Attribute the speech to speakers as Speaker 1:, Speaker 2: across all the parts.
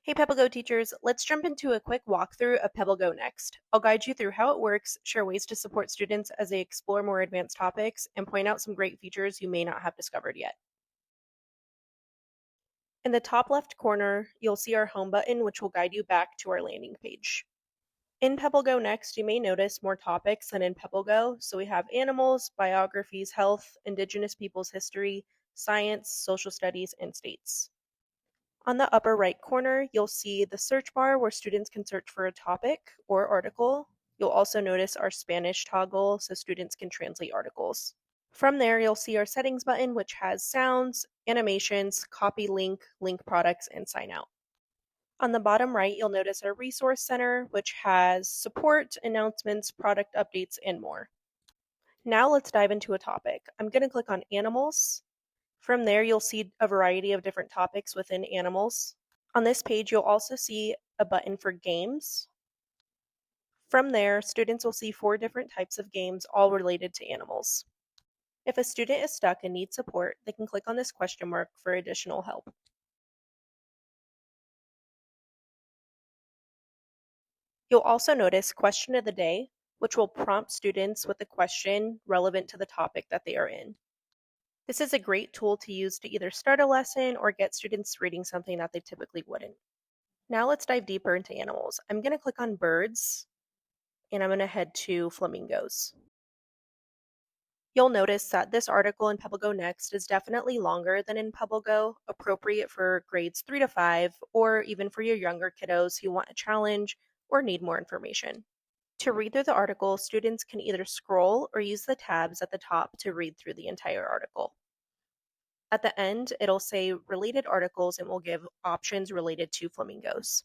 Speaker 1: Hey PebbleGo teachers, let's jump into a quick walkthrough of PebbleGo Next. I'll guide you through how it works, share ways to support students as they explore more advanced topics, and point out some great features you may not have discovered yet. In the top left corner, you'll see our home button, which will guide you back to our landing page. In PebbleGo Next, you may notice more topics than in PebbleGo. So we have animals, biographies, health, indigenous peoples' history, science, social studies, and states. On the upper right corner, you'll see the search bar where students can search for a topic or article. You'll also notice our Spanish toggle so students can translate articles. From there, you'll see our settings button, which has sounds, animations, copy link, link products, and sign out. On the bottom right, you'll notice our resource center, which has support, announcements, product updates, and more. Now let's dive into a topic. I'm going to click on animals. From there, you'll see a variety of different topics within animals. On this page, you'll also see a button for games. From there, students will see 4 different types of games, all related to animals. If a student is stuck and needs support, they can click on this question mark for additional help. You'll also notice Question of the Day, which will prompt students with a question relevant to the topic that they are in. This is a great tool to use to either start a lesson or get students reading something that they typically wouldn't. Now let's dive deeper into animals. I'm going to click on birds, and I'm going to head to flamingos. You'll notice that this article in PebbleGo Next is definitely longer than in PebbleGo, appropriate for grades 3 to 5, or even for your younger kiddos who want a challenge or need more information. To read through the article, students can either scroll or use the tabs at the top to read through the entire article. At the end, it'll say related articles and will give options related to flamingos.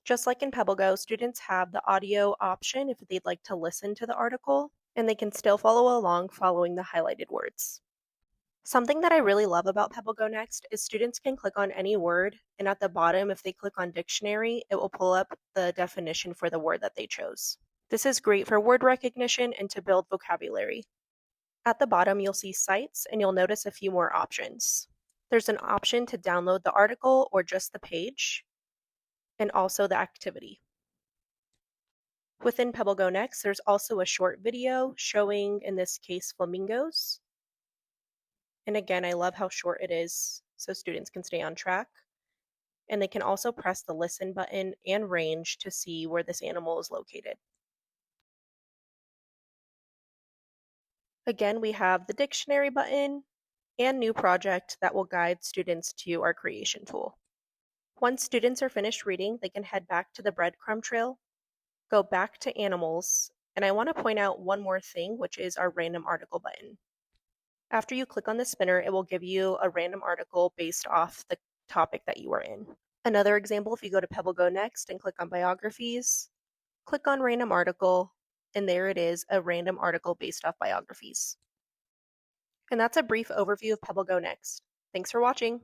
Speaker 1: Just like in PebbleGo, students have the audio option if they'd like to listen to the article, and they can still follow along following the highlighted words. Something that I really love about PebbleGo Next is students can click on any word, and at the bottom, if they click on dictionary, it will pull up the definition for the word that they chose. This is great for word recognition and to build vocabulary. At the bottom, you'll see sites, and you'll notice a few more options. There's an option to download the article or just the page, and also the activity. Within PebbleGo Next, there's also a short video showing, in this case, flamingos. And again, I love how short it is so students can stay on track. And they can also press the listen button and range to see where this animal is located. Again, we have the dictionary button and new project that will guide students to our creation tool. Once students are finished reading, they can head back to the breadcrumb trail, go back to animals, and I want to point out one more thing, which is our random article button. After you click on the spinner, it will give you a random article based off the topic that you are in. Another example, if you go to PebbleGo Next and click on biographies, click on random article, and there it is, a random article based off biographies. And that's a brief overview of PebbleGo Next. Thanks for watching.